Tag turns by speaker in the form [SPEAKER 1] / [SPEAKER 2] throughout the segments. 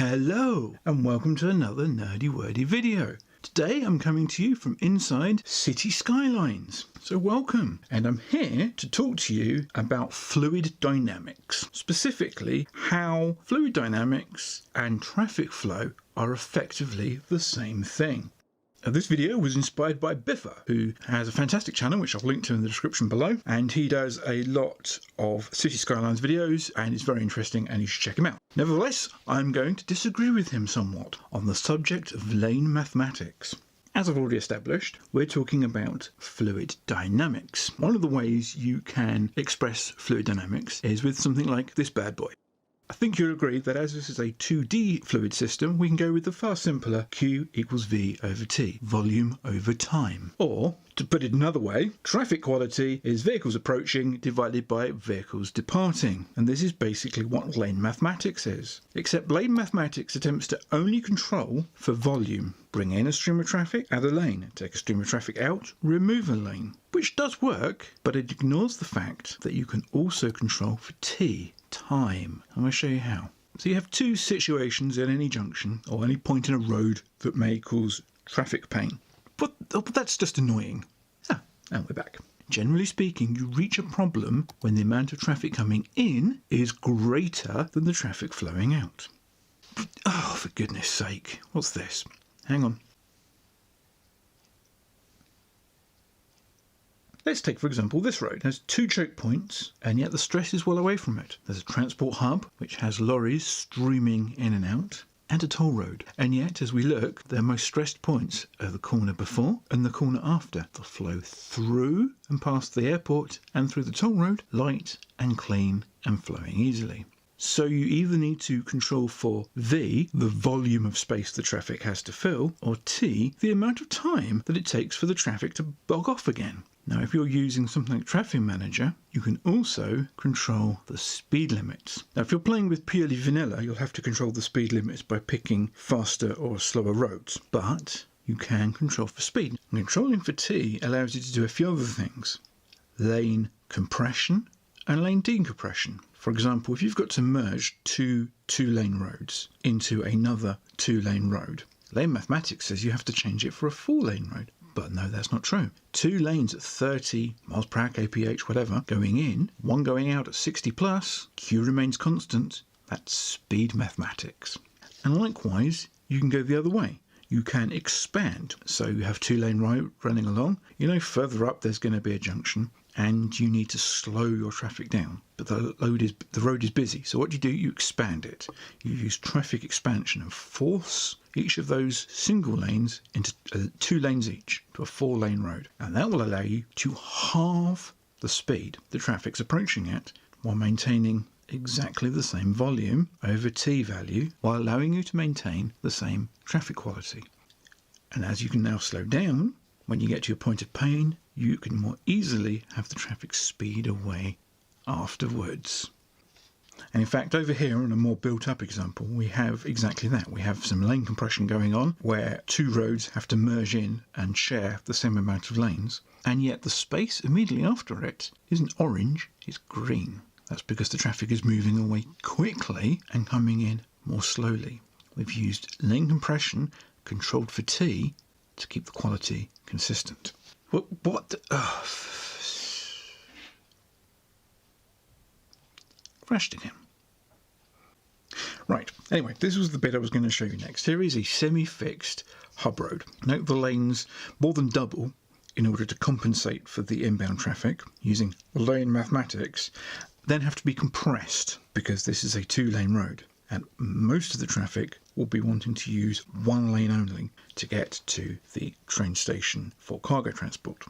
[SPEAKER 1] Hello and welcome to another Nerdy Wordy video. Today I'm coming to you from inside City Skylines. So welcome, and I'm here to talk to you about fluid dynamics. Specifically, how fluid dynamics and traffic flow are effectively the same thing. This video was inspired by Biffa, who has a fantastic channel which I'll link to in the description below, and he does a lot of City Skylines videos and it's very interesting and you should check him out. Nevertheless, I'm going to disagree with him somewhat on the subject of lane mathematics. As I've already established, we're talking about fluid dynamics. One of the ways you can express fluid dynamics is with something like this bad boy. I think you'll agree that as this is a 2D fluid system, we can go with the far simpler Q equals V over T, volume over time. Or, to put it another way, traffic quality is vehicles approaching divided by vehicles departing. And this is basically what lane mathematics is. Except lane mathematics attempts to only control for volume. Bring in a stream of traffic, add a lane. Take a stream of traffic out, remove a lane. Which does work, but it ignores the fact that you can also control for T, time. I'm going to show you how. So you have two situations at any junction or any point in a road that may cause traffic pain. But that's just annoying. And we're back. Generally speaking, you reach a problem when the amount of traffic coming in is greater than the traffic flowing out. Oh, for goodness sake. What's this? Hang on. Let's take, for example, this road. It has two choke points, and yet the stress is well away from it. There's a transport hub, which has lorries streaming in and out, and a toll road. And yet, as we look, their most stressed points are the corner before and the corner after. They'll flow through and past the airport and through the toll road, light and clean and flowing easily. So you either need to control for V, the volume of space the traffic has to fill, or T, the amount of time that it takes for the traffic to bog off again. Now, if you're using something like Traffic Manager, you can also control the speed limits. Now, if you're playing with purely vanilla, you'll have to control the speed limits by picking faster or slower roads. But you can control for speed. And controlling for T allows you to do a few other things. Lane compression and lane decompression. For example, if you've got to merge two two-lane roads into another two-lane road, lane mathematics says you have to change it for a four-lane road. But no, that's not true. Two lanes at 30 miles per hour, kph, whatever, going in, one going out at 60 plus, Q remains constant. That's speed mathematics. And likewise, you can go the other way. You can expand. So you have two-lane road running along. You know, further up there's going to be a junction and you need to slow your traffic down. But the road is busy. So what do? You expand it. You use traffic expansion and force each of those single lanes into 2 lanes each to a 4-lane road. And that will allow you to halve the speed the traffic's approaching at while maintaining exactly the same volume over T value while allowing you to maintain the same traffic quality. And as you can now slow down, when you get to your point of pain, you can more easily have the traffic speed away afterwards. And in fact, over here on a more built-up example, we have exactly that. We have some lane compression going on where two roads have to merge in and share the same amount of lanes, and yet the space immediately after it isn't orange, it's green. That's because the traffic is moving away quickly and coming in more slowly. We've used lane compression controlled for T to keep the quality consistent. What? Crashed again. Right, anyway, this was the bit I was going to show you next. Here is a semi-fixed hub road. Note the lanes more than double in order to compensate for the inbound traffic using lane mathematics, then have to be compressed because this is a 2-lane road. And most of the traffic will be wanting to use 1 lane only to get to the train station for cargo transport.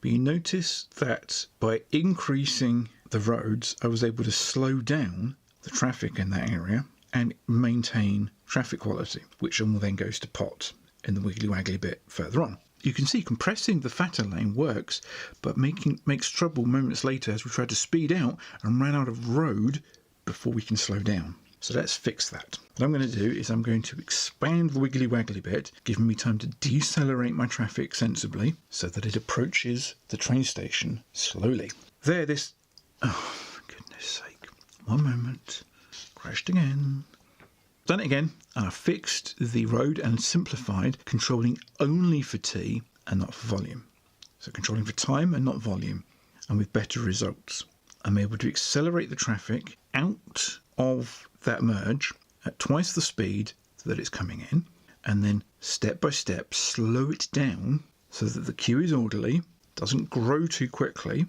[SPEAKER 1] But you notice that by increasing the roads, I was able to slow down the traffic in that area and maintain traffic quality, which then goes to pot in the wiggly waggly bit further on. You can see compressing the fatter lane works, but makes trouble moments later as we try to speed out and run out of road before we can slow down. So let's fix that. What I'm going to do is I'm going to expand the wiggly waggly bit, giving me time to decelerate my traffic sensibly so that it approaches the train station slowly. Oh, for goodness sake. One moment. Crashed again. Done it again, and I fixed the road and simplified, controlling only for T and not for volume. So controlling for time and not volume, and with better results. I'm able to accelerate the traffic out of that merge at twice the speed that it's coming in, and then step by step slow it down so that the queue is orderly, doesn't grow too quickly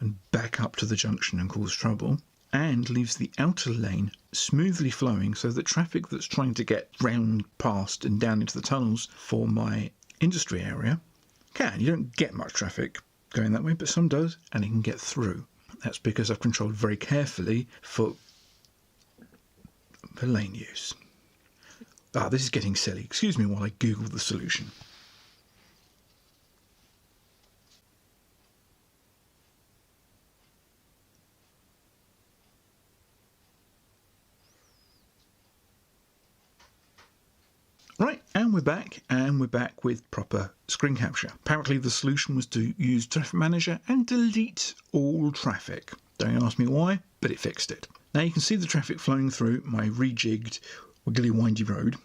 [SPEAKER 1] and back up to the junction and cause trouble, and leaves the outer lane smoothly flowing so that traffic that's trying to get round past and down into the tunnels for my industry area can. You don't get much traffic going that way, but some does, and it can get through. That's because I've controlled very carefully for lane use. This is getting silly. Excuse me while I Google the solution. Right, and we're back with proper screen capture. Apparently the solution was to use Traffic Manager and delete all traffic. Don't ask me why, but it fixed it. Now you can see the traffic flowing through my rejigged wiggly windy road,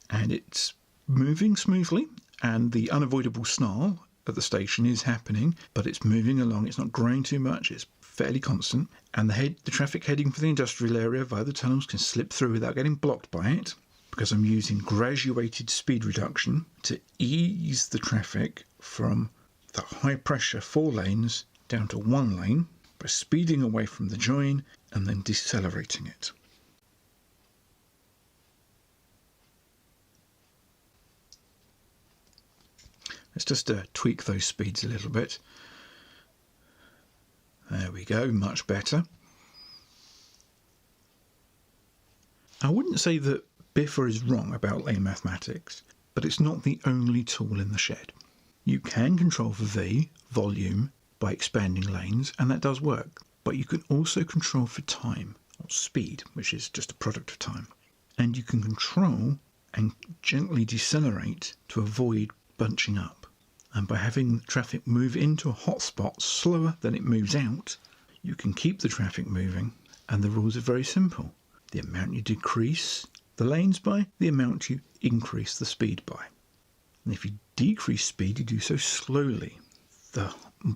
[SPEAKER 1] and it's moving smoothly, and the unavoidable snarl at the station is happening, but it's moving along. It's not growing too much, it's fairly constant, and the traffic heading for the industrial area via the tunnels can slip through without getting blocked by it, because I'm using graduated speed reduction to ease the traffic from the high pressure 4 lanes down to 1 lane by speeding away from the join and then decelerating it. Let's just tweak those speeds a little bit. There we go, much better. I wouldn't say that Biffa is wrong about lane mathematics, but it's not the only tool in the shed. You can control for V, volume, by expanding lanes, and that does work. But you can also control for time, or speed, which is just a product of time. And you can control and gently decelerate to avoid bunching up. And by having traffic move into a hotspot slower than it moves out, you can keep the traffic moving, and the rules are very simple. The amount you decrease the lanes by, the amount you increase the speed by. And if you decrease speed, you do so slowly. The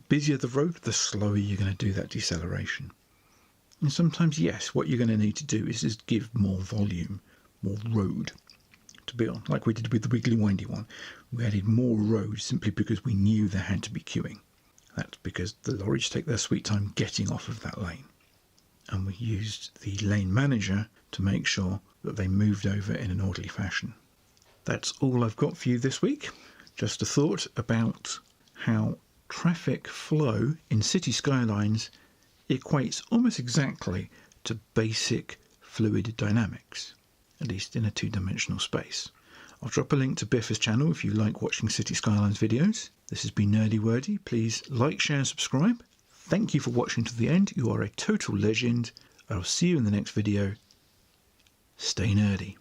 [SPEAKER 1] busier the road, the slower you're going to do that deceleration. And sometimes, yes, what you're going to need to do is just give more volume, more road to be on, like we did with the wiggly windy one. We added more road simply because we knew there had to be queuing. That's because the lorries take their sweet time getting off of that lane. And we used the lane manager to make sure that they moved over in an orderly fashion. That's all I've got for you this week. Just a thought about how traffic flow in City Skylines equates almost exactly to basic fluid dynamics, at least in a two-dimensional space. I'll drop a link to Biffa's channel if you like watching City Skylines videos. This has been Nerdy Wordy. Please like, share and subscribe. Thank you for watching to the end. You are a total legend. I'll see you in the next video. Stay nerdy.